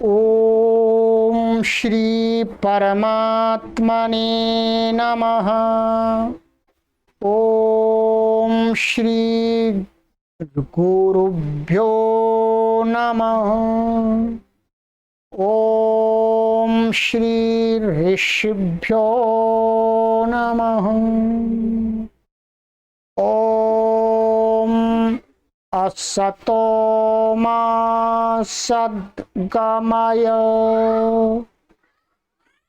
ओम श्री परमात्मने नमः। ओम श्री गुरुभ्यो नमः। ओम श्री ऋषिभ्यो नमः। ओम असतो मा सद्गमय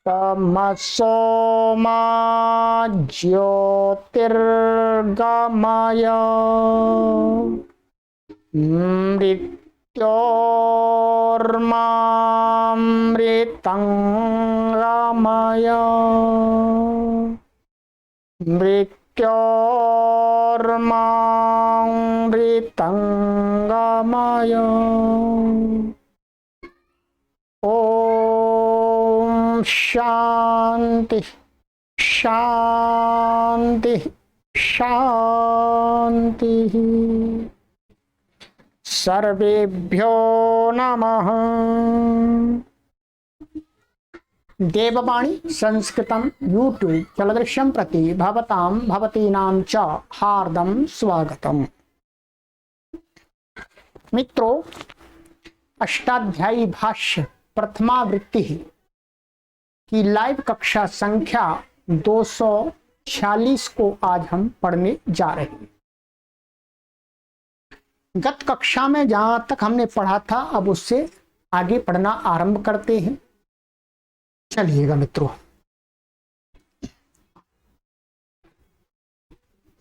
तमसो मा ज्योतिर्गमय मृत्योर्मामृतं गमय मृत्योर्मामृतं गमय। ओम शांति शांति शांति। सर्वेभ्यो नमः। देववाणी संस्कृतं यूट्यूब चलदृश्यं प्रति भवतां भवतीनां च हार्दं स्वागतम्। मित्रों, अष्टाध्यायी भाष्य प्रथमावृत्ति की लाइव कक्षा संख्या 246 को आज हम पढ़ने जा रहे हैं। गत कक्षा में जहां तक हमने पढ़ा था, अब उससे आगे पढ़ना आरंभ करते हैं। चलिएगा मित्रों,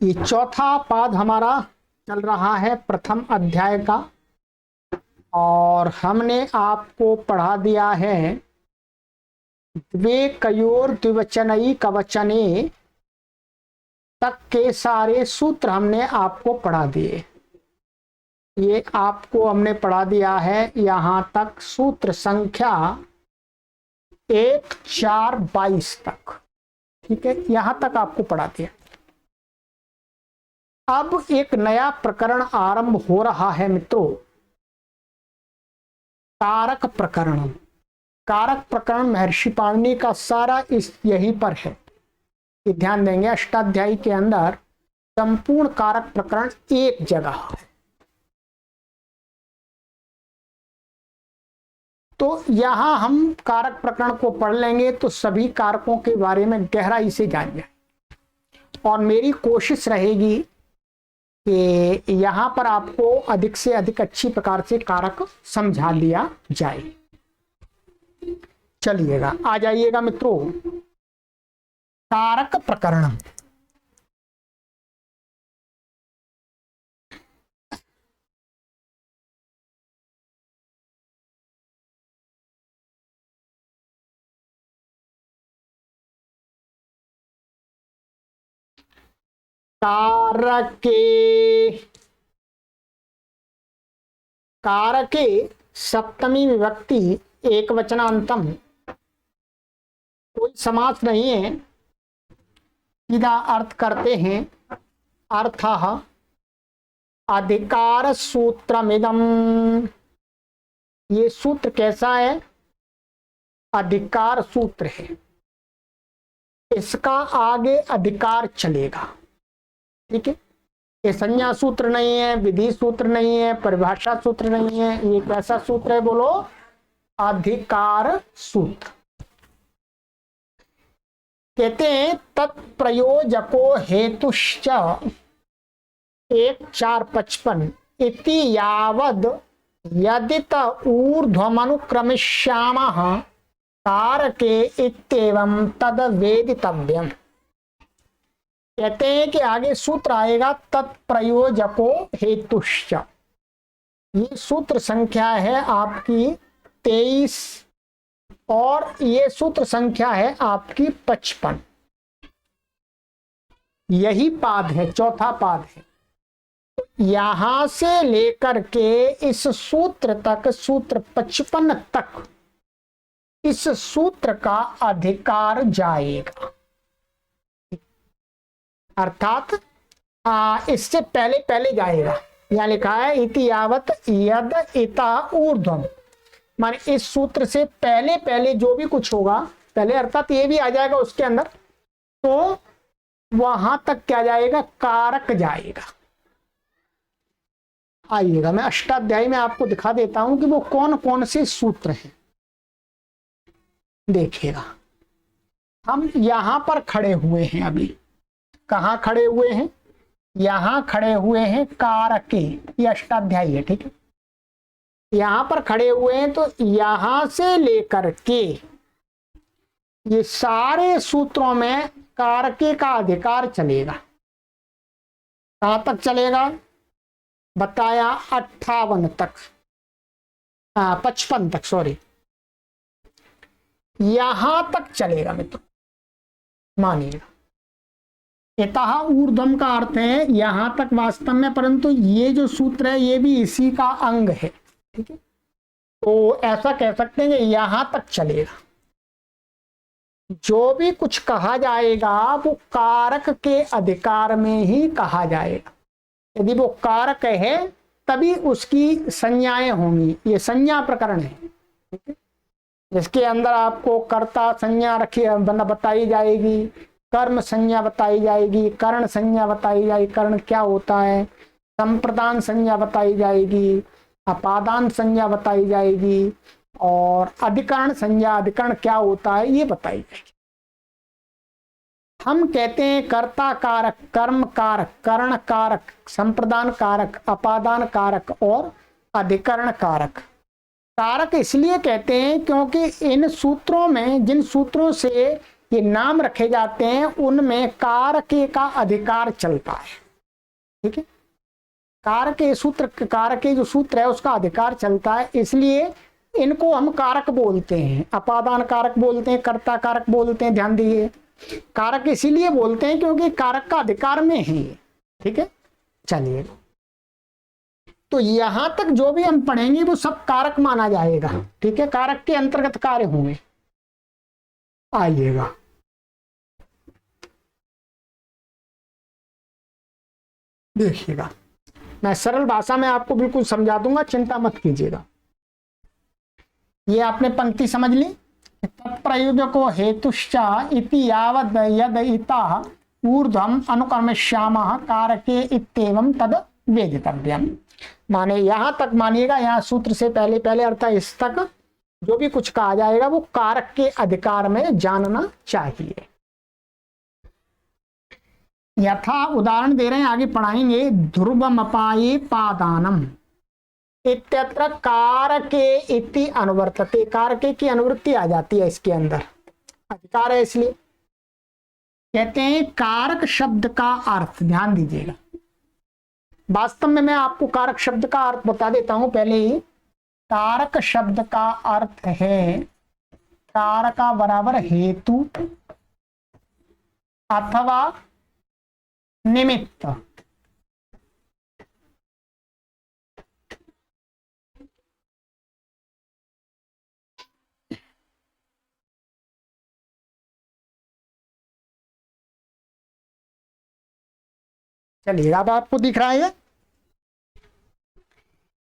ये चौथा पाद हमारा चल रहा है प्रथम अध्याय का, और हमने आपको पढ़ा दिया है द्वे कयोर द्विवचनई कवचने तक के सारे सूत्र हमने आपको पढ़ा दिए। ये आपको हमने पढ़ा दिया है यहाँ तक सूत्र संख्या 1, 4, 22 तक। ठीक है, यहां तक आपको पढ़ा दिया। अब एक नया प्रकरण आरंभ हो रहा है मित्रों, कारक प्रकरण। कारक प्रकरण महर्षि पाणिनि का सारा इस यहीं पर है। ये ध्यान देंगे, अष्टाध्यायी के अंदर संपूर्ण कारक प्रकरण एक जगह है। तो यहां हम कारक प्रकरण को पढ़ लेंगे तो सभी कारकों के बारे में गहराई से जान जाए, और मेरी कोशिश रहेगी कि यहां पर आपको अधिक से अधिक अच्छी प्रकार से कारक समझा दिया जाए। चलिएगा, आ जाइएगा मित्रों। कारक प्रकरण। कारके। कारके सप्तमी विभक्ति एक वचनांतम, कोई समास नहीं है। सीधा अर्थ करते हैं। अर्थः अधिकार सूत्रमिदम। ये सूत्र कैसा है? अधिकार सूत्र है। इसका आगे अधिकार चलेगा। ठीक है, ये संज्ञा सूत्र नहीं है, विधि सूत्र नहीं है, परिभाषा सूत्र नहीं है। ये कैसा सूत्र है बोलो? अधिकार सूत्र। कहते हैं तत्प्रयोजको हेतुश्च 1:4-55 इति यावद यदित ऊर्ध्वमनुक्रमिष्यामः कारके इत्येवं तद वेदितव्यम्। कहते हैं कि आगे सूत्र आएगा तत्प्रयोजको हेतुश्च। ये सूत्र संख्या है आपकी 23 और ये सूत्र संख्या है आपकी 55। यही पाद है, चौथा पाद है। यहां से लेकर के इस सूत्र तक, सूत्र 55 तक, इस सूत्र का अधिकार जाएगा। अर्थात इससे पहले पहले जाएगा। यहाँ लिखा है इति यावत यद इता ऊर्ध्वम। माने इस सूत्र से पहले पहले जो भी कुछ होगा, पहले अर्थात ये भी आ जाएगा उसके अंदर, तो वहां तक क्या जाएगा, कारक जाएगा। आइएगा मैं अष्टाध्यायी में आपको दिखा देता हूं कि वो कौन कौन से सूत्र हैं। देखिएगा, हम यहां पर खड़े हुए हैं, अभी कहां खड़े हुए हैं, यहां खड़े हुए हैं कारके, ये अष्टाध्यायी है, ठीक है। यहां पर खड़े हुए हैं तो यहां से लेकर के ये सारे सूत्रों में कारके का अधिकार चलेगा। कहां तक चलेगा बताया, 58 तक, 55 तक, सॉरी, यहां तक चलेगा मित्रों, मानिएगा। इतः ऊर्ध्वम का अर्थ है यहां तक वास्तव में, परंतु ये जो सूत्र है ये भी इसी का अंग है, ठीक है। तो ऐसा कह सकते हैं कि यहां तक चलेगा। जो भी कुछ कहा जाएगा वो कारक के अधिकार में ही कहा जाएगा। यदि वो कारक है तभी उसकी संज्ञाएं होंगी। ये संज्ञा प्रकरण है, ठीक है। जिसके अंदर आपको कर्ता संज्ञा रखी बताई जाएगी, कर्म संज्ञा बताई जाएगी, करण संज्ञा बताई जाएगी, करण क्या होता है, संप्रदान संज्ञा बताई जाएगी, अपादान संज्ञा बताई जाएगी, और अधिकरण संज्ञा, अधिकरण क्या होता है ये बताई जाएगी। हम कहते हैं कर्ता कारक, कर्म कारक, करण कारक, संप्रदान कारक, अपादान कारक और अधिकरण कारक। कारक इसलिए कहते हैं क्योंकि इन सूत्रों में, जिन सूत्रों से ये नाम रखे जाते हैं, उनमें कारके का अधिकार चलता है, ठीक है। कारके सूत्र, कारके जो सूत्र है उसका अधिकार चलता है, इसलिए इनको हम कारक बोलते हैं। अपादान कारक बोलते हैं, कर्ता कारक बोलते हैं, ध्यान दीजिए। कारक इसीलिए बोलते हैं क्योंकि कारक का अधिकार में है ये, ठीक है। चलिए, तो यहां तक जो भी हम पढ़ेंगे वो सब कारक माना जाएगा, ठीक है। कारक के अंतर्गत कार्य होंगे। आइएगा, देखिएगा, मैं सरल भाषा में आपको बिल्कुल समझा दूंगा, चिंता मत कीजिएगा। ये आपने पंक्ति समझ ली, तत्प्रयोजको हेतुश्चा इति यावद् यद इतः ऊर्ध्वम् अनुकर्मश्यामः कारके इत्येवं तद वेदितव्यम्। माने यहां तक मानिएगा, यहाँ सूत्र से पहले पहले अर्थात इस तक जो भी कुछ कहा जाएगा वो कारक के अधिकार में जानना चाहिए। यथा उदाहरण दे रहे हैं, आगे पढ़ाएंगे। ध्रुवमपाये पादानम इत्यत्र कारके इति अनुवर्तते। कारके की अनुवृत्ति आ जाती है इसके अंदर, अधिकार है, इसलिए कहते हैं कारक शब्द का अर्थ। ध्यान दीजिएगा, वास्तव में मैं आपको कारक शब्द का अर्थ बता देता हूं पहले ही। कारक शब्द का अर्थ है कारका बराबर हेतु अथवा निमित्त। चलिए, अब आपको दिख रहा है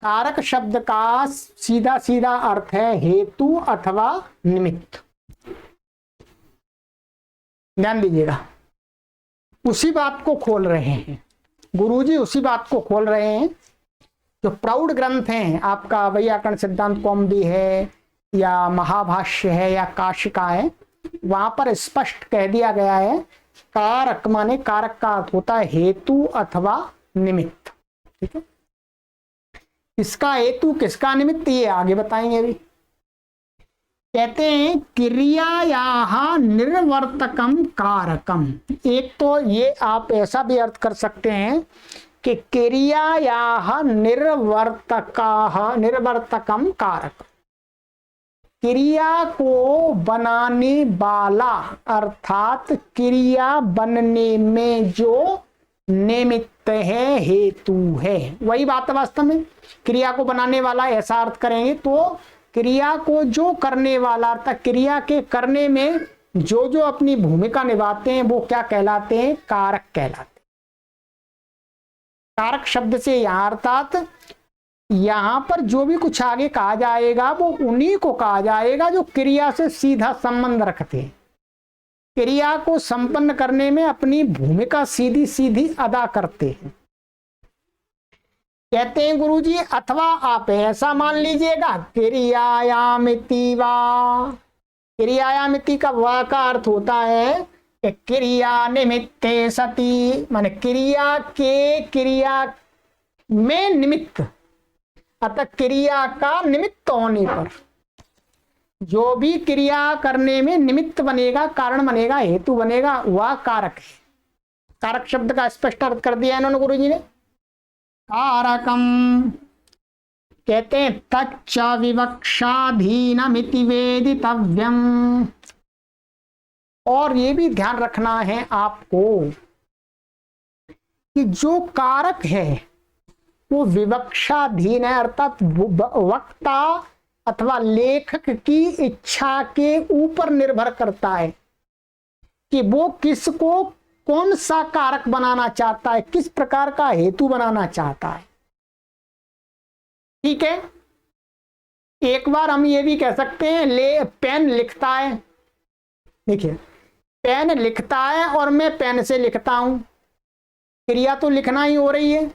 कारक शब्द का सीधा सीधा अर्थ है हेतु अथवा निमित्त। ध्यान दीजिएगा, उसी बात को खोल रहे हैं गुरुजी, उसी बात को खोल रहे हैं। जो प्रौढ़ ग्रंथ हैं आपका, वैयाकरण सिद्धांत कौमुदी है या महाभाष्य है या काशिका है, वहां पर स्पष्ट कह दिया गया है कारक माने, कारक का अर्थ होता है हेतु अथवा निमित्त, ठीक है। इसका हेतु किसका निमित्त ये आगे बताएंगे अभी। कहते हैं क्रियायाः निर्वर्तकम कारकम। एक तो ये आप ऐसा भी अर्थ कर सकते हैं कि क्रियायाः निर्वर्तकम कारक, क्रिया को बनाने वाला अर्थात क्रिया बनने में जो निमित्त है, हेतु है, वही बात है वास्तव में। क्रिया को बनाने वाला ऐसा अर्थ करेंगे तो क्रिया को जो करने वाला अर्थात क्रिया के करने में जो जो अपनी भूमिका निभाते हैं वो क्या कहलाते हैं, कारक कहलाते हैं। कारक शब्द से यहाँ अर्थात यहां पर जो भी कुछ आगे कहा जाएगा वो उन्हीं को कहा जाएगा जो क्रिया से सीधा संबंध रखते हैं, क्रिया को संपन्न करने में अपनी भूमिका सीधी सीधी अदा करते हैं। कहते हैं गुरुजी, अथवा आप ऐसा मान लीजिएगा क्रियायामिति वा, क्रियायामिति का वा का अर्थ होता है कि क्रिया निमित्ते सती, माने क्रिया के क्रिया में निमित्त, अतः क्रिया का निमित्त होने पर जो भी क्रिया करने में निमित्त बनेगा, कारण बनेगा, हेतु बनेगा, वह कारक है। कारक शब्द का स्पष्ट अर्थ कर दिया इन्होंने गुरुजी ने। कारकम कहते हैं तच्च विवक्षाधीनमिति वेदितव्यम, और ये भी ध्यान रखना है आपको कि जो कारक है वो विवक्षाधीन है, अर्थात वक्ता अथवा लेखक की इच्छा के ऊपर निर्भर करता है कि वो किसको कौन सा कारक बनाना चाहता है, किस प्रकार का हेतु बनाना चाहता है। ठीक है, एक बार हम ये भी कह सकते हैं पेन लिखता है, देखिए पेन लिखता है और मैं पेन से लिखता हूं, क्रिया तो लिखना ही हो रही है,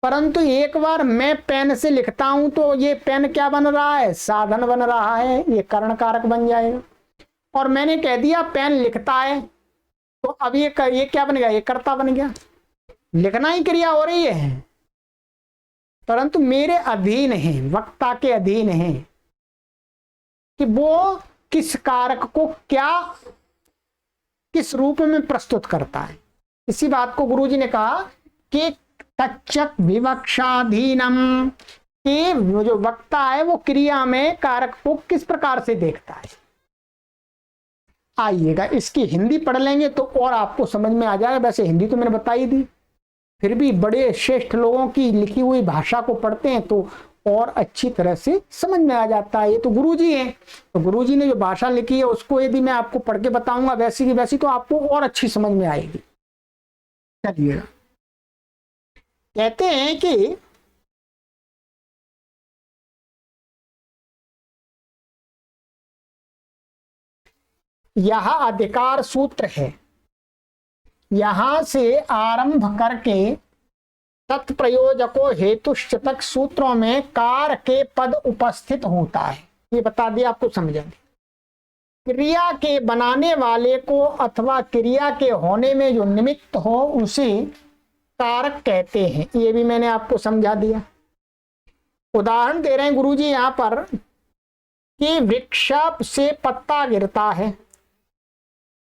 परंतु एक बार मैं पेन से लिखता हूं तो ये पेन क्या बन रहा है, साधन बन रहा है, ये कारण कारक बन जाएगा। और मैंने कह दिया पेन लिखता है तो अब ये क्या बन गया, ये कर्ता बन गया, लिखना ही क्रिया हो रही है, परंतु मेरे अधीन है, वक्ता के अधीन है कि वो किस कारक को क्या किस रूप में प्रस्तुत करता है। इसी बात को गुरुजी ने कहा कि तच्चक विवक्षाधीनम, कि जो वक्ता है वो क्रिया में कारक को किस प्रकार से देखता है। आइएगा इसकी हिंदी पढ़ लेंगे तो और आपको समझ में आ जाएगा। वैसे हिंदी तो मैंने बता ही दी, फिर भी बड़े श्रेष्ठ लोगों की लिखी हुई भाषा को पढ़ते हैं तो और अच्छी तरह से समझ में आ जाता है। ये तो गुरुजी हैं, तो गुरुजी ने जो भाषा लिखी है उसको यदि मैं आपको पढ़ के बताऊंगा वैसी की वैसी तो आपको और अच्छी समझ में आएगी। चलिए, कहते हैं कि यह अधिकार सूत्र है, यहां से आरंभ करके तत्प्रयोजको हेतुश्च तक सूत्रों में कार के पद उपस्थित होता है। ये बता दिया आपको, समझा दिया। क्रिया के बनाने वाले को अथवा क्रिया के होने में जो निमित्त हो उसे कारक कहते हैं, ये भी मैंने आपको समझा दिया। उदाहरण दे रहे हैं गुरुजी यहां पर कि वृक्ष से पत्ता गिरता है,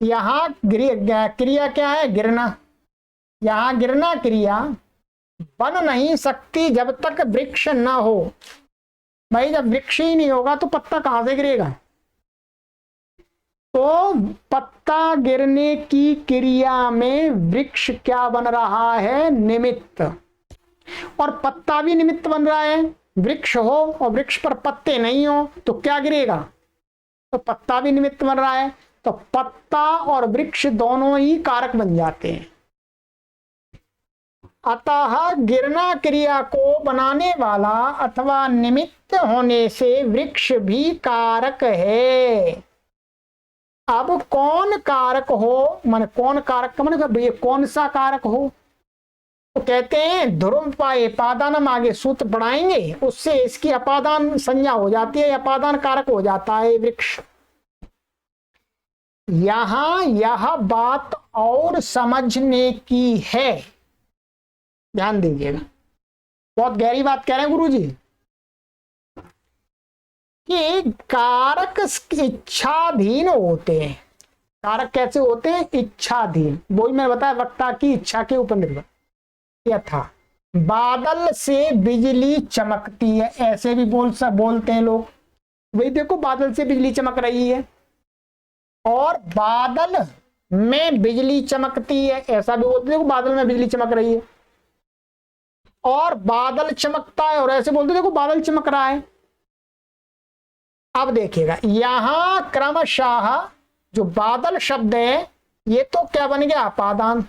यहां क्रिया क्या है, गिरना। यहां गिरना क्रिया बन नहीं सकती जब तक वृक्ष ना हो। भाई जब वृक्ष ही नहीं होगा तो पत्ता कहां से गिरेगा। तो पत्ता गिरने की क्रिया में वृक्ष क्या बन रहा है, निमित्त, और पत्ता भी निमित्त बन रहा है। वृक्ष हो और वृक्ष पर पत्ते नहीं हो तो क्या गिरेगा, तो पत्ता भी निमित्त बन रहा है। तो पत्ता और वृक्ष दोनों ही कारक बन जाते हैं। अतः गिरना क्रिया को बनाने वाला अथवा निमित्त होने से वृक्ष भी कारक है। अब कौन कारक हो, माने कौन कारक का माने कौन सा कारक हो, तो कहते हैं ध्रुव पाए पादानम, आगे सूत्र पढ़ाएंगे उससे इसकी अपादान संज्ञा हो जाती है, अपादान कारक हो जाता है वृक्ष। यहां यह बात और समझने की है, ध्यान दीजिएगा, बहुत गहरी बात कह रहे हैं गुरुजी कि कारक इच्छाधीन होते हैं। कारक कैसे होते हैं, इच्छाधीन। वही मैंने बताया, वक्ता की इच्छा के ऊपर निर्भर। यथा बादल से बिजली चमकती है, ऐसे भी बोलते हैं लोग। वही देखो बादल से बिजली चमक रही है, और बादल में बिजली चमकती है, ऐसा भी बोलते देखो बादल में बिजली चमक रही है, और बादल चमकता है, और ऐसे बोलते देखो बादल चमक रहा है। अब देखिएगा यहां क्रमशः जो बादल शब्द है ये तो क्या बन गया, अपादान,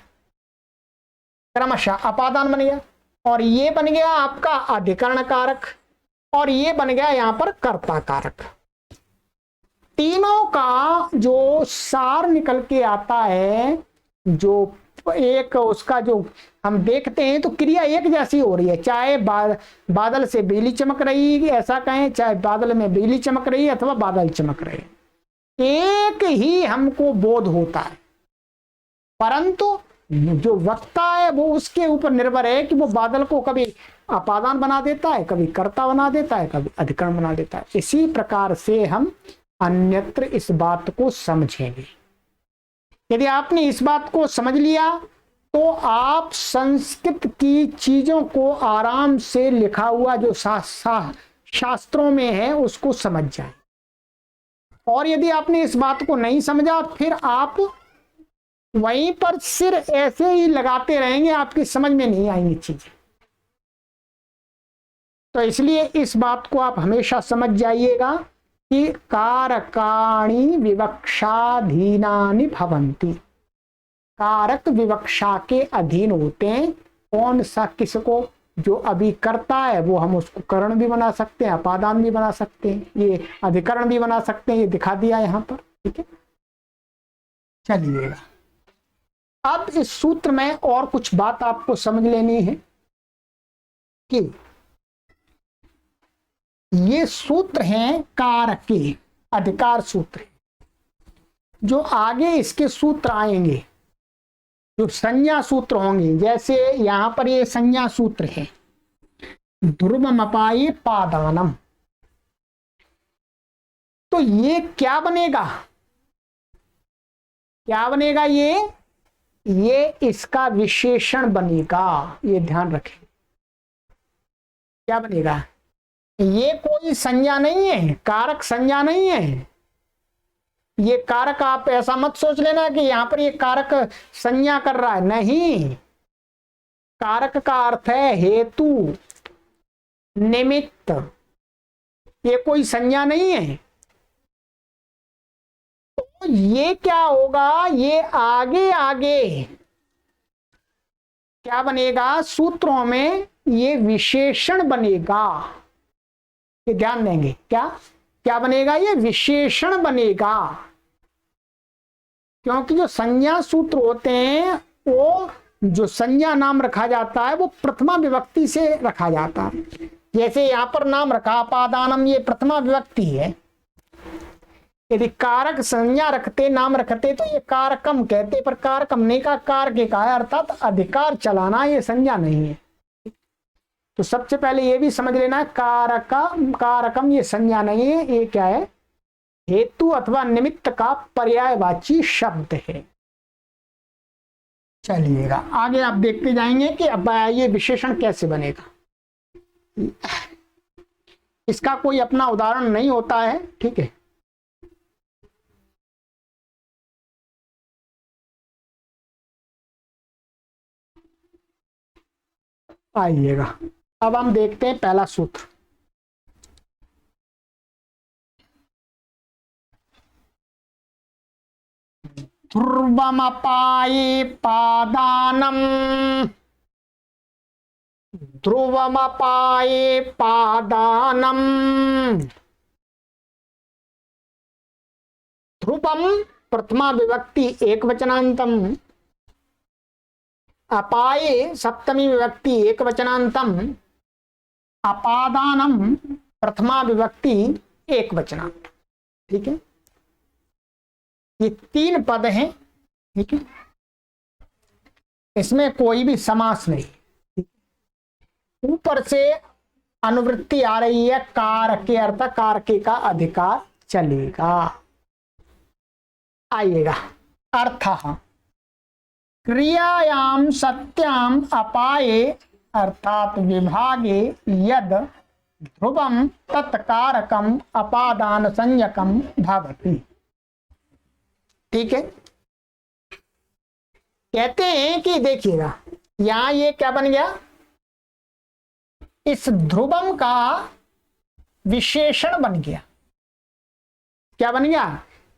क्रमशः अपादान बन गया। और ये बन गया आपका अधिकरण कारक, और ये बन गया यहां पर कर्ता कारक। तीनों का जो सार निकल के आता है, जो एक उसका जो हम देखते हैं तो क्रिया एक जैसी हो रही है, चाहे बादल से बिजली चमक रही है ऐसा कहें, चाहे बादल में बिजली चमक रही है अथवा बादल चमक रहे, एक ही हमको बोध होता है। परंतु जो वक्ता है वो उसके ऊपर निर्भर है कि वो बादल को कभी अपादान बना देता है, कभी कर्ता बना देता है, कभी अधिकरण बना देता है। इसी प्रकार से हम अन्यत्र इस बात को समझेंगे। यदि आपने इस बात को समझ लिया तो आप संस्कृत की चीजों को आराम से लिखा हुआ जो शास्त्रों में है उसको समझ जाए। और यदि आपने इस बात को नहीं समझा फिर आप वहीं पर सिर ऐसे ही लगाते रहेंगे, आपकी समझ में नहीं आएंगी चीजें। तो इसलिए इस बात को आप हमेशा समझ जाइएगा कि कारकाणि विवक्षाधीनानि भवन्ति, कारक विवक्षा के अधीन होते हैं। कौन सा किसको, जो अभी करता है वो हम उसको करण भी बना सकते हैं, अपादान भी बना सकते हैं, ये अधिकरण भी बना सकते हैं, ये दिखा दिया यहां पर। ठीक है, चलिएगा अब इस सूत्र में और कुछ बात आपको समझ लेनी है कि ये सूत्र हैं कारक के, अधिकार सूत्र। जो आगे इसके सूत्र आएंगे जो संज्ञा सूत्र होंगे, जैसे यहां पर ये संज्ञा सूत्र है ध्रुवमपाये पादानम, तो ये क्या बनेगा, क्या बनेगा, ये इसका विशेषण बनेगा। ये ध्यान रखें, क्या बनेगा, ये कोई संज्ञा नहीं है, कारक संज्ञा नहीं है। ये कारक आप ऐसा मत सोच लेना कि यहां पर ये कारक संज्ञा कर रहा है, नहीं। कारक का अर्थ है हेतु, निमित्त, ये कोई संज्ञा नहीं है। तो ये क्या होगा, ये आगे आगे क्या बनेगा, सूत्रों में ये विशेषण बनेगा। ये ध्यान देंगे, क्या क्या बनेगा, ये विशेषण बनेगा। क्योंकि जो संज्ञा सूत्र होते हैं वो जो संज्ञा नाम रखा जाता है वो प्रथमा विभक्ति से रखा जाता है। जैसे यहां पर नाम रखा अपादानम, ये प्रथमा विभक्ति है। यदि कारक संज्ञा रखते, नाम रखते तो ये कारकम कहते, पर कारकम नहीं का कारक का है, अर्थात अधिकार चलाना, ये संज्ञा नहीं है। तो सबसे पहले ये भी समझ लेना है कारकम ये संज्ञा नहीं है, ये क्या है, हेतु अथवा निमित्त का पर्यायवाची शब्द है। चलिएगा आगे आप देखते जाएंगे कि अब ये विशेषण कैसे बनेगा। इसका कोई अपना उदाहरण नहीं होता है, ठीक है। आइएगा अब हम देखते हैं पहला सूत्र। ध्रुवमपाये पादानम, ध्रुवमपाये पादानम। ध्रुवम प्रथमा विभक्ति एक वचनांतम, अपाये सप्तमी विभक्ति एक वचनांतम, अपादानम प्रथमा विभक्ति एक वचनांत। ठीक है, ये तीन पद हैं। ठीक है, इसमें कोई भी समास नहीं। ऊपर से अनुवृत्ति आ रही है कारके, अर्थ कारके का अधिकार चलेगा। आइएगा अर्थ क्रियायाम सत्याम अपाये अर्थात विभागे यद ध्रुवम तत्कारकम अपादान संज्ञकम भवति। ठीक है, कहते हैं कि देखिएगा यहां ये क्या बन गया, इस ध्रुवम का विशेषण बन गया। क्या बन गया,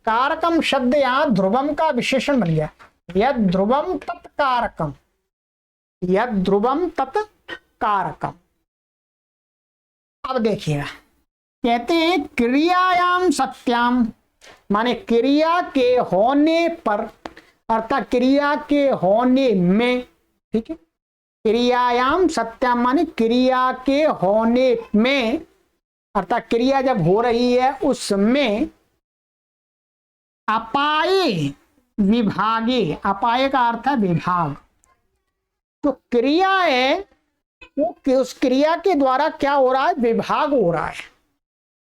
कारकम शब्द यहां ध्रुवम का विशेषण बन गया। यद ध्रुवम तत्कारकम, यद ध्रुवम तत्कारकम। कारकम। अब देखिएगा, कहते हैं क्रियायाम सत्याम, माने क्रिया के होने पर, अर्थात क्रिया के होने में, ठीक है। क्रियायाम सत्याम माने क्रिया के होने में, अर्थात क्रिया जब हो रही है उसमें अपाये विभागे, अपाये का अर्थ है विभाग। तो क्रिया है वो उस क्रिया के द्वारा क्या हो रहा है, विभाग हो रहा है।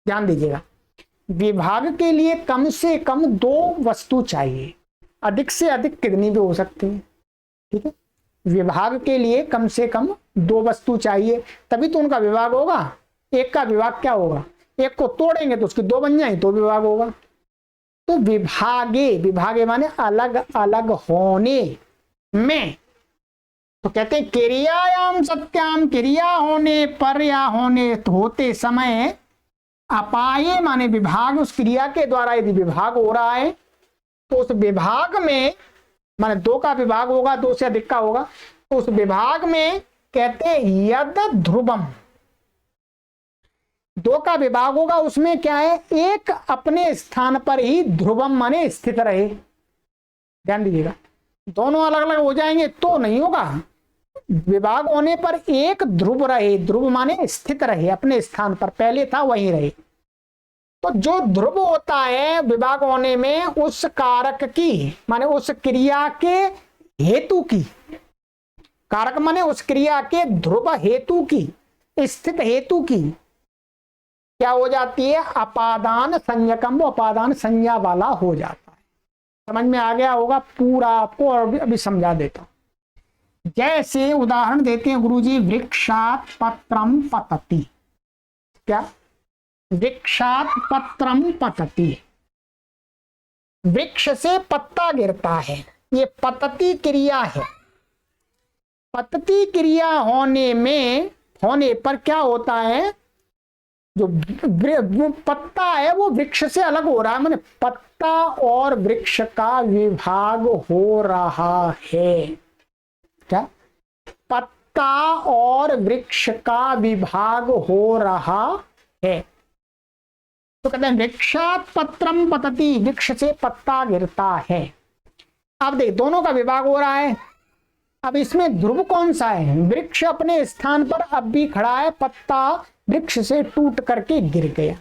ध्यान दीजिएगा, विभाग के लिए कम से कम 2 वस्तु चाहिए, अधिक से अधिक कितनी भी हो सकती है, ठीक है। विभाग के लिए कम से कम 2 वस्तु चाहिए, तभी तो उनका विभाग होगा। एक का विभाग क्या होगा, एक को तोड़ेंगे तो उसकी 2 बन जाए तो विभाग होगा। तो विभागे, विभागे माने अलग अलग होने में। तो कहते हैं क्रियायाम सत्याम, क्रिया होने पर या होने होते समय अपाये माने विभाग, उस क्रिया के द्वारा यदि विभाग हो रहा है तो उस विभाग में, माने 2 का विभाग होगा, 2 से अधिक का होगा, तो उस विभाग में कहते हैं यद ध्रुवम, 2 का विभाग होगा, उसमें क्या है, एक अपने स्थान पर ही ध्रुवम माने स्थित रहे। ध्यान दीजिएगा, दोनों अलग अलग हो जाएंगे तो नहीं होगा। विभाग होने पर एक ध्रुव रहे, ध्रुव माने स्थित रहे, अपने स्थान पर पहले था वहीं रहे। तो जो ध्रुव होता है विभाग होने में, उस कारक की माने उस क्रिया के हेतु की, कारक माने उस क्रिया के ध्रुव हेतु की, स्थित हेतु की क्या हो जाती है, अपादान संज्ञकम, वो अपादान संज्ञा वाला हो जाता है। समझ में आ गया होगा पूरा आपको, और अभी समझा देता हूं। जैसे उदाहरण देते हैं गुरुजी, वृक्षात पत्रम पतति। क्या, वृक्षात पत्रम पतति, वृक्ष से पत्ता गिरता है, ये पतति क्रिया है। पतति क्रिया होने पर क्या होता है, जो पत्ता है वो वृक्ष से अलग हो रहा है, माने पत्ता और वृक्ष का विभाग हो रहा है। क्या, पत्ता और वृक्ष का विभाग हो रहा है। तो कहते हैं वृक्षात पत्रम पतति, वृक्ष से पत्ता गिरता है। अब देख, दोनों का विभाग हो रहा है। अब इसमें ध्रुव कौन सा है, वृक्ष अपने स्थान पर अब भी खड़ा है, पत्ता वृक्ष से टूट करके गिर गया।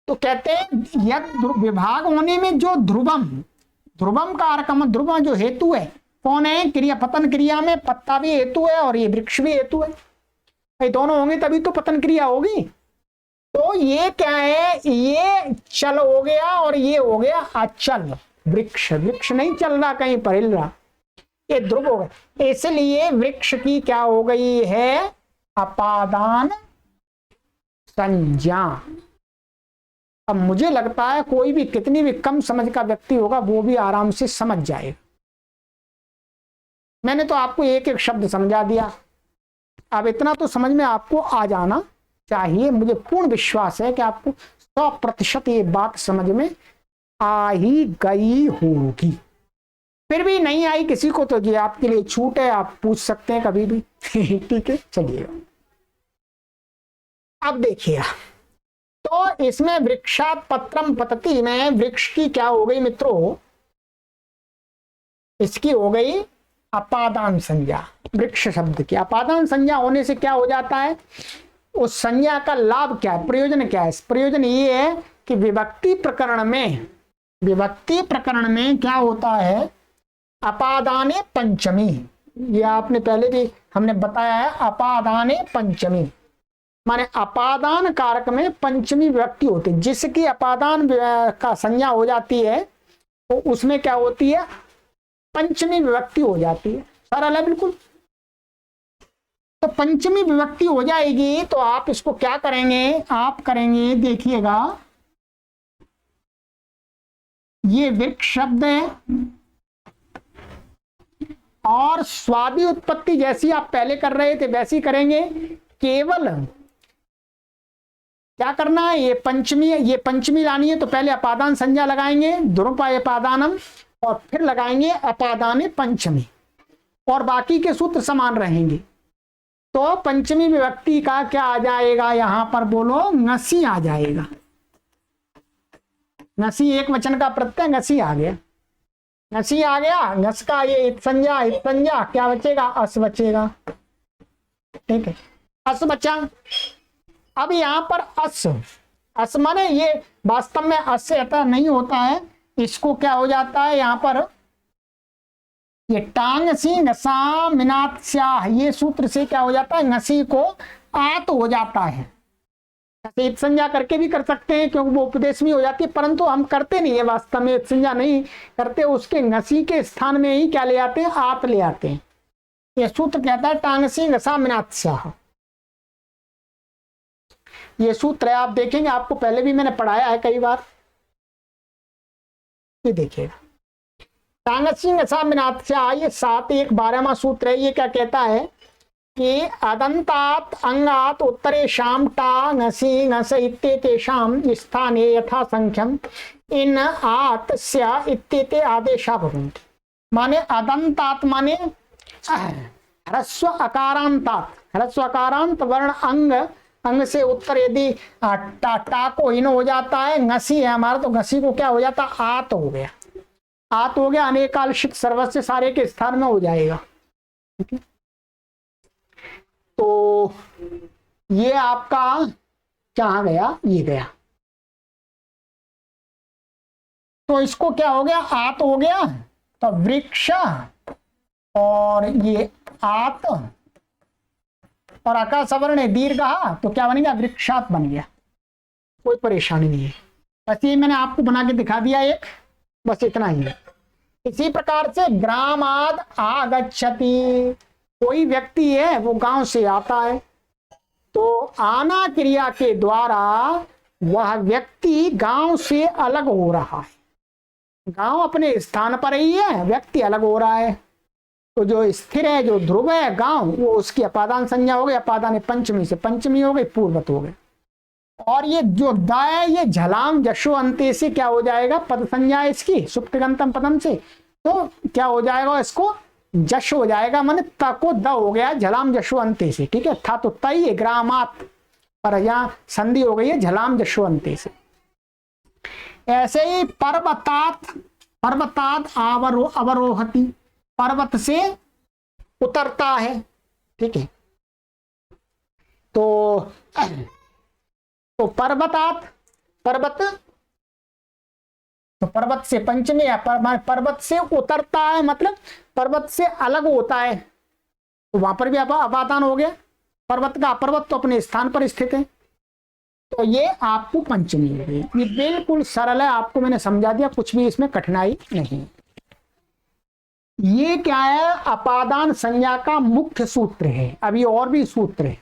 तो कहते हैं यद विभाग होने में जो ध्रुवम, ध्रुवम का अर्थ, ध्रुव जो हेतु है कौन है, क्रिया, पतन क्रिया में पत्ता भी हेतु है और ये वृक्ष भी हेतु है। ये दोनों होंगे तभी तो पतन क्रिया होगी। तो ये क्या है, ये चल हो गया और ये हो गया अचल। वृक्ष, वृक्ष नहीं चल रहा, कहीं पर हिल रहा, ये ध्रुव हो गया। इसलिए वृक्ष की क्या हो गई है, अपादान संज्ञा। अब मुझे लगता है कोई भी कितनी भी कम समझ का व्यक्ति होगा वो भी आराम से समझ जाएगा। मैंने तो आपको एक एक शब्द समझा दिया, अब इतना तो समझ में आपको आ जाना चाहिए। मुझे पूर्ण विश्वास है कि आपको 100% ये बात समझ में आ ही गई होगी। फिर भी नहीं आई किसी को तो ये आपके लिए छूट है, आप पूछ सकते हैं कभी भी। ठीक है, चलिए अब देखिए, तो इसमें वृक्षात पत्रम पतति में वृक्ष की क्या हो गई मित्रों, इसकी हो गई अपादान संज्ञा। वृक्ष शब्द की अपादान संज्ञा होने से क्या हो जाता है, उस संज्ञा का लाभ क्या है, प्रयोजन क्या है। प्रयोजन ये है कि विभक्ति प्रकरण में क्या होता है, अपादाने पंचमी। ये आपने पहले भी हमने बताया है, अपादाने पंचमी माने अपादान कारक में पंचमी विभक्ति होती है। जिसकी अपादान का संज्ञा हो जाती है तो उसमें क्या होती है, पंचमी विभक्ति हो जाती है। सरल है बिल्कुल। तो पंचमी विभक्ति हो जाएगी तो आप इसको क्या करेंगे, आप करेंगे, देखिएगा ये वृक्ष शब्द है और स्वादि उत्पत्ति जैसी आप पहले कर रहे थे वैसी करेंगे। केवल क्या करना है, ये पंचमी लानी है तो पहले अपादान संज्ञा लगाएंगे, ध्रुपादानम, और फिर लगाएंगे अपादाने पंचमी, और बाकी के सूत्र समान रहेंगे। तो पंचमी विभक्ति का क्या आ जाएगा यहां पर, बोलो ngसी आ जाएगा। ngसी एक वचन का प्रत्यय ngसी आ गया, ngसी आ गया। ngस का ये इत संज्ञा क्या बचेगा, अस बचेगा। ठीक है, अस बचा। अब यहां पर अस माने ये वास्तव में अस से अतः नहीं होता है, इसको क्या हो जाता है यहां पर, ये टांग सी ngसा मिनात स्याह, ये सूत्र से क्या हो जाता है, ngसी को आत हो जाता है। ऐसे इत संज्ञा करके भी कर सकते हैं क्योंकि वो उपदेश में हो जाती है, परंतु हम करते नहीं है वास्तव में, इत संज्ञा नहीं करते, उसके ngसी के स्थान में ही क्या ले आते हैं, आत ले आते हैं। ये सूत्र कहता है टांग सी ngसा मिनात स्याह। ये सूत्र है, आप देखेंगे, आपको पहले भी मैंने पढ़ाया है कई बार। ये देखिएगा, टांगसी ngसा मिनात स्याह, ये 7-1-12वां सूत्र है। ये क्या कहता है कि अदंतात अंगात उत्तरे शाम टा ngसी ngस इत्येतेषां स्थाने यथा संख्यम इन आत स्या इत्येते आदेशा भवन्ति। माने अदंतात माने ह्रस्व अकारांतात, ह्रस्व अकारांत वर्ण अंग से उत्तर यदि टा को इन हो जाता है, ngसी है हमारा, तो ngसी को क्या हो जाता है, आत हो गया। आत हो गया, अनेकालशित सर्वस्व सारे के स्थान में हो जाएगा। ठीक है, तो ये आपका कहाँ गया, ये गया, तो इसको क्या हो गया, आत हो गया। तो वृक्ष और ये आत और अका सवर्ण दीर्घ, तो क्या बन गया, वृक्षात बन गया। कोई परेशानी नहीं है, बस ये मैंने आपको बना के दिखा दिया एक, बस इतना ही है। इसी प्रकार से ग्रामाद आगच्छति, कोई व्यक्ति है वो गांव से आता है, तो आना क्रिया के द्वारा वह व्यक्ति गांव से अलग हो रहा है। गांव अपने स्थान पर ही है, व्यक्ति अलग हो रहा है। तो जो स्थिर है, जो ध्रुव है गांव, वो उसकी अपादान संज्ञा हो गई, अपादान पंचमी से पंचमी हो गई, पूर्वत हो गए। और ये जो द है, ये झलाम जशो अंते से क्या हो जाएगा, पद संज्ञा है इसकी, सुप्तिगंतम पदम से, तो क्या हो जाएगा, इसको जश हो जाएगा, माने त को द हो गया झलाम जशो अंते से। ठीक है, था तो तई है ग्रामात, पर यहां संधि हो गई है झलाम जशो अंते से। ऐसे ही पर्वतात, पर्वतात अवरोहति, पर्वत से उतरता है। ठीक है, तो पर्वतात, पर्वत, तो पर्वत से पंचमी है, पर्वत से उतरता है मतलब पर्वत से अलग होता है, तो वहां पर भी अपादान हो गया। पर्वत का पर्वत तो अपने स्थान पर स्थित है, तो ये आपको पंचमी हो गई। ये बिल्कुल सरल है, आपको मैंने समझा दिया, कुछ भी इसमें कठिनाई नहीं। ये क्या है, अपादान संज्ञा का मुख्य सूत्र है। अभी और भी सूत्र है,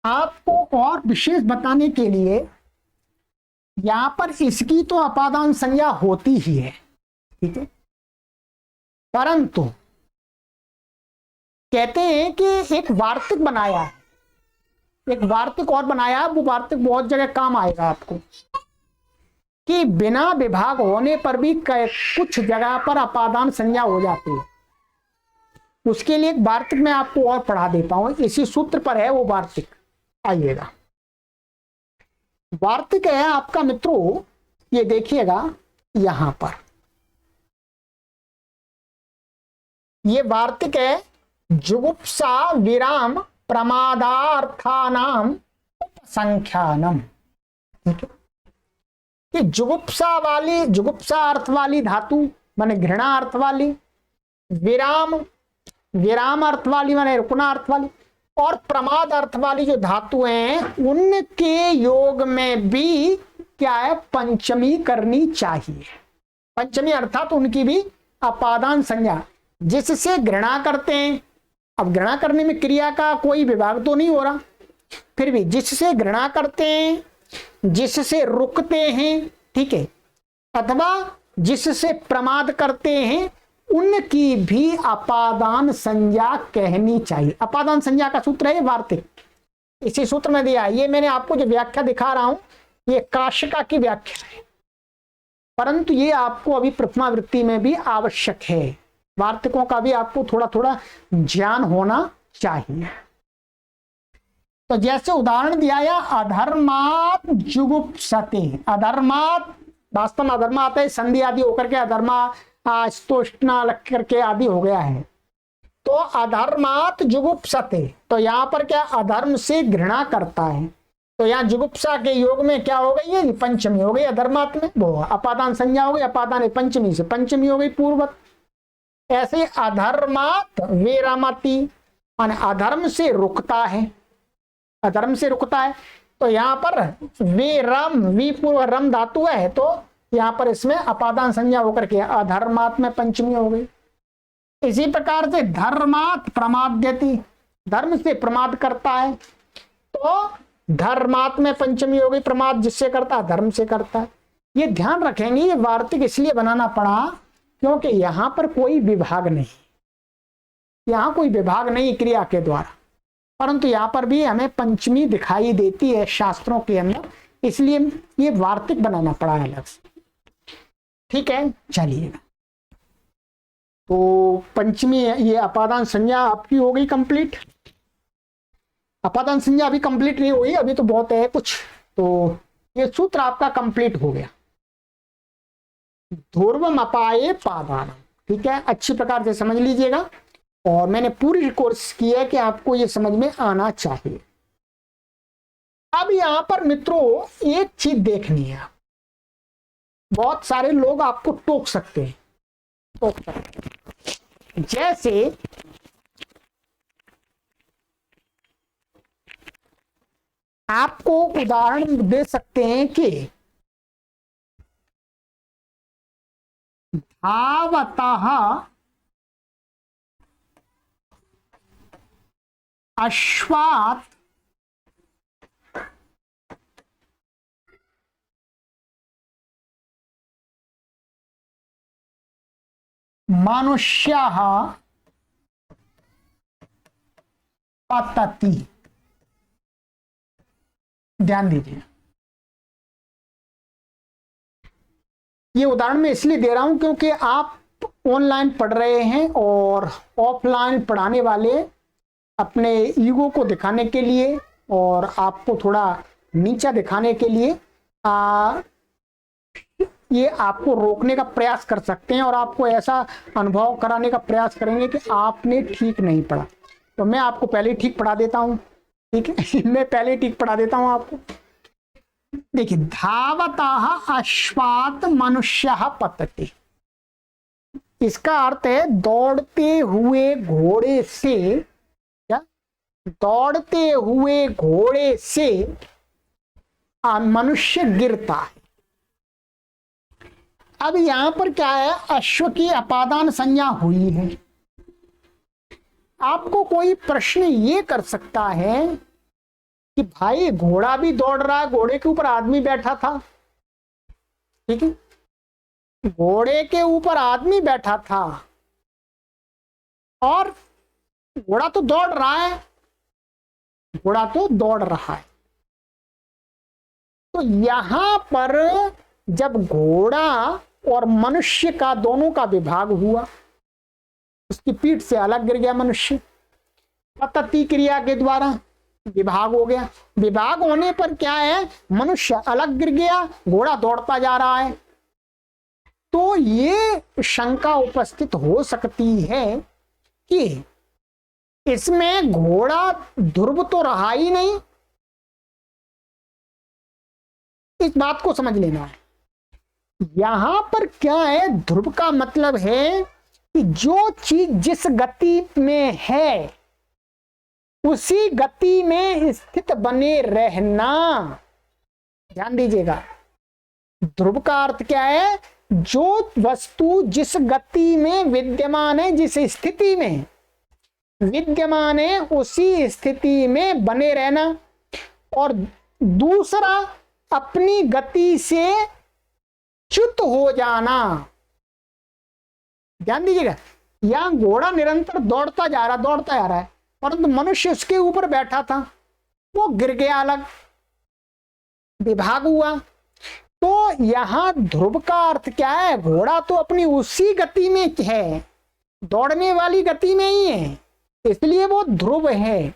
आपको और विशेष बताने के लिए यहां पर इसकी तो अपादान संज्ञा होती ही है। ठीक है, परंतु कहते हैं कि एक वार्तिक बनाया है, एक वार्तिक और बनाया है, वो वार्तिक बहुत जगह काम आएगा आपको, कि बिना विभाग होने पर भी कुछ जगह पर अपादान संज्ञा हो जाती है। उसके लिए एक वार्तिक मैं आपको और पढ़ा देता हूं, इसी सूत्र पर है वो वार्तिक, आइएगा। वार्तिक है आपका मित्रों, ये देखिएगा यहां पर, ये वार्तिक है जुगुप्सा विराम प्रमादार्थानाम संख्यानम। ठीक है, कि जुगुप्सा वाली, जुगुप्सा अर्थ वाली धातु माने घृणा अर्थ वाली, विराम, विराम अर्थ वाली माने रुकना अर्थ वाली, और प्रमाद अर्थ वाली जो धातु हैं उनके योग में भी क्या है, पंचमी करनी चाहिए। पंचमी अर्थात उनकी भी अपादान संज्ञा, जिससे घृणा करते हैं। अब घृणा करने में क्रिया का कोई विभाग तो नहीं हो रहा, फिर भी जिससे घृणा करते हैं, जिससे रुकते हैं, ठीक है, अथवा जिससे प्रमाद करते हैं, उनकी भी अपादान संज्ञा कहनी चाहिए। अपादान संज्ञा का सूत्र है वार्तिक, इसी सूत्र में दिया है। ये मैंने आपको जो व्याख्या दिखा रहा हूं, ये काशिका की व्याख्या है, परंतु ये आपको अभी प्रथमावृत्ति में भी आवश्यक है। वार्तिकों का भी आपको थोड़ा थोड़ा ज्ञान होना चाहिए। तो जैसे उदाहरण दिया है, अधर्मात जुगुप्सते। अधर्मात वास्तव में अधर्मा आता है संधि आदि होकर के अधर्मा स्तोष्णा लग करके आदि हो गया है। तो अधर्मात जुगुप्सते, तो यहां पर क्या अधर्म से घृणा करता है। तो यहाँ जुगुप्सा के योग में क्या हो गई है, पंचमी हो गई। अधर्मात में वो अपादान संज्ञा हो गई, अपादान पंचमी से पंचमी हो गई पूर्वत। ऐसे अधर्मात विरमति, माने अधर्म से रुकता है, अधर्म से रुकता है। तो यहाँ पर विरम, वी पूर्व रम धातु है, तो यहाँ पर इसमें अपादान संज्ञा होकर के अधर्मात में पंचमी हो गई। इसी प्रकार से धर्मात प्रमाद्यति, धर्म से प्रमाद करता है, तो धर्मात में पंचमी हो गई। प्रमाद जिससे करता है धर्म से करता है। ये ध्यान रखेंगे, ये वार्तिक इसलिए बनाना पड़ा क्योंकि यहां पर कोई विभाग नहीं, यहां कोई विभाग नहीं क्रिया के द्वारा, परंतु यहां पर भी हमें पंचमी दिखाई देती है शास्त्रों के अंदर, इसलिए ये वार्तिक बनाना पड़ा है अलग से। ठीक है, चलिएगा। तो पंचमी ये अपादान संज्ञा आपकी हो गई कंप्लीट। अपादान संज्ञा अभी कंप्लीट नहीं हुई, अभी तो बहुत है कुछ। तो ये सूत्र आपका कंप्लीट हो गया, ध्रुवम अपाये पादान। ठीक है, अच्छी प्रकार से समझ लीजिएगा, और मैंने पूरी कोशिश की है कि आपको ये समझ में आना चाहिए। अब यहां पर मित्रों एक चीज देखनी है, बहुत सारे लोग आपको टोक सकते हैं, टोक सकते हैं। जैसे आपको उदाहरण दे सकते हैं कि धावतः अश्वात् मनुष्यः पतति। ध्यान दीजिए, ये उदाहरण मैं इसलिए दे रहा हूं क्योंकि आप ऑनलाइन पढ़ रहे हैं और ऑफलाइन पढ़ाने वाले अपने ईगो को दिखाने के लिए और आपको थोड़ा नीचा दिखाने के लिए ये आपको रोकने का प्रयास कर सकते हैं और आपको ऐसा अनुभव कराने का प्रयास करेंगे कि आपने ठीक नहीं पढ़ा। तो मैं आपको पहले ही ठीक पढ़ा देता हूं, ठीक है मैं पहले ही ठीक पढ़ा देता हूं आपको। देखिए, धावतः अश्वात् मनुष्यः पतति, इसका अर्थ है दौड़ते हुए घोड़े से, क्या दौड़ते हुए घोड़े से मनुष्य गिरता है। अब यहां पर क्या है, अश्व की अपादान संज्ञा हुई है। आपको कोई प्रश्न ये कर सकता है कि भाई घोड़ा भी दौड़ रहा है, घोड़े के ऊपर आदमी बैठा था, ठीक है, घोड़े के ऊपर आदमी बैठा था और घोड़ा तो दौड़ रहा है, घोड़ा तो दौड़ रहा है। तो यहां पर जब घोड़ा और मनुष्य का दोनों का विभाग हुआ, उसकी पीठ से अलग गिर गया मनुष्य, पतति क्रिया के द्वारा विभाग हो गया। विभाग होने पर क्या है, मनुष्य अलग गिर गया, घोड़ा दौड़ता जा रहा है। तो ये शंका उपस्थित हो सकती है कि इसमें घोड़ा ध्रुव तो रहा ही नहीं। इस बात को समझ लेना है। यहां पर क्या है, ध्रुव का मतलब है कि जो चीज जिस गति में है उसी गति में स्थित बने रहना। ध्यान दीजिएगा, ध्रुव का अर्थ क्या है, जो वस्तु जिस गति में विद्यमान है, जिस स्थिति में विद्यमान है उसी स्थिति में बने रहना। और दूसरा, अपनी गति से च्युत हो जाना। ध्यान दीजिएगा, यहां घोड़ा निरंतर दौड़ता जा रहा है, परंतु मनुष्य उसके ऊपर बैठा था, वो गिर गया, अलग विभाग हुआ। तो यहां ध्रुव का अर्थ क्या है, घोड़ा तो अपनी उसी गति में है, दौड़ने वाली गति में ही है, इसलिए वो ध्रुव है।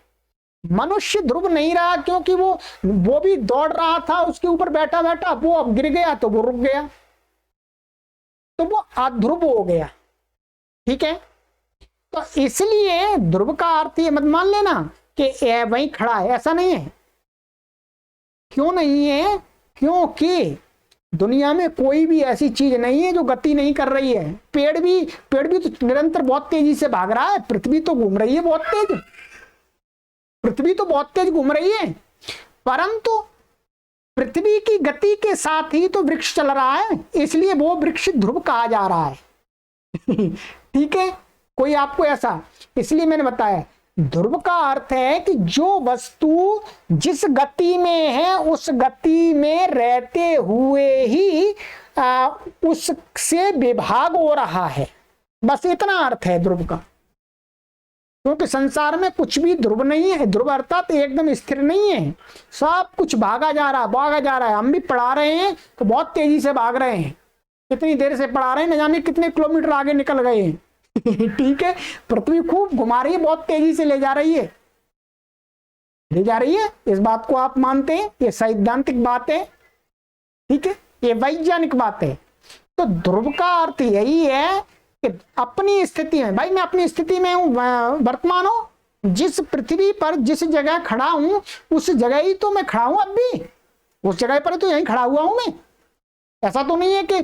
मनुष्य ध्रुव नहीं रहा, क्योंकि वो भी दौड़ रहा था, उसके ऊपर बैठा बैठा वो अब गिर गया तो वो रुक गया, तो वो अध्रुव हो गया। ठीक है, तो इसलिए ध्रुव का अर्थ ये मत मान लेना कि वहीं खड़ा है, ऐसा नहीं है। क्यों नहीं है? क्योंकि दुनिया में कोई भी ऐसी चीज नहीं है जो गति नहीं कर रही है। पेड़ भी तो निरंतर बहुत तेजी से भाग रहा है। पृथ्वी तो घूम रही है बहुत तेज, पृथ्वी तो बहुत तेज घूम रही है, परंतु पृथ्वी की गति के साथ ही तो वृक्ष चल रहा है, इसलिए वो वृक्ष ध्रुव कहा जा रहा है। ठीक है, कोई आपको ऐसा, इसलिए मैंने बताया ध्रुव का अर्थ है कि जो वस्तु जिस गति में है उस गति में रहते हुए ही उससे विभाग हो रहा है, बस इतना अर्थ है ध्रुव का। क्योंकि संसार में कुछ भी ध्रुव नहीं है। ध्रुव अर्थात एकदम स्थिर नहीं है, सब कुछ भागा जा रहा है। हम भी पढ़ा रहे हैं तो बहुत तेजी से भाग रहे हैं, कितनी देर से पढ़ा रहे हैं, न जाने कितने किलोमीटर आगे निकल गए हैं। ठीक है, पृथ्वी खूब घुमा रही है, बहुत तेजी से ले जा रही है, इस बात को आप मानते हैं? ये सैद्धांतिक बात है, ठीक है, ये वैज्ञानिक बात है। तो ध्रुव का अर्थ यही है कि अपनी स्थिति में, भाई मैं अपनी स्थिति में हूं, वर्तमान हूं, जिस पृथ्वी पर जिस जगह खड़ा हूं उस जगह ही तो मैं खड़ा हूं, अब भी उस जगह पर तो यहीं खड़ा हुआ हूं मैं। ऐसा तो नहीं है कि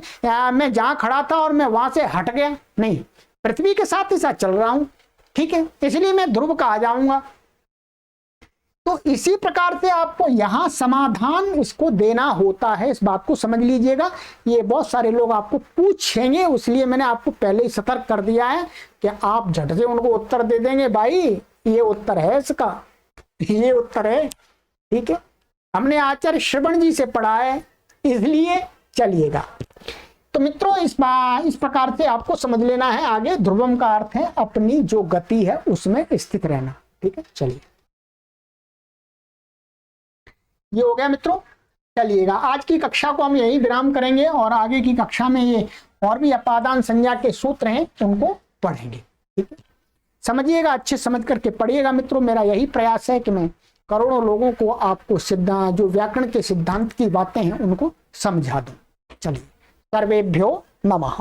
मैं जहां खड़ा था और मैं वहां से हट गया, नहीं, पृथ्वी के साथ ही साथ चल रहा हूं। ठीक है, इसलिए मैं ध्रुव कहा जाऊंगा। तो इसी प्रकार से आपको यहां समाधान इसको देना होता है, इस बात को समझ लीजिएगा। ये बहुत सारे लोग आपको पूछेंगे, इसलिए मैंने आपको पहले ही सतर्क कर दिया है कि आप झट से उनको उत्तर दे देंगे, भाई ये उत्तर है इसका, ये उत्तर है। ठीक है, हमने आचार्य श्रवण जी से पढ़ा है, इसलिए चलिएगा। तो मित्रों इस प्रकार से आपको समझ लेना है। आगे ध्रुवम का अर्थ है अपनी जो गति है उसमें स्थित रहना। ठीक है, चलिए ये हो गया मित्रों। चलिएगा आज की कक्षा को हम यही विराम करेंगे और आगे की कक्षा में ये और भी अपादान संज्ञा के सूत्र हैं उनको पढ़ेंगे। ठीक है, समझिएगा, अच्छे समझ करके पढ़िएगा मित्रों। मेरा यही प्रयास है कि मैं करोड़ों लोगों को आपको सिद्धांत, जो व्याकरण के सिद्धांत की बातें हैं उनको समझा दूं। चलिए, सर्वेभ्यो नमः।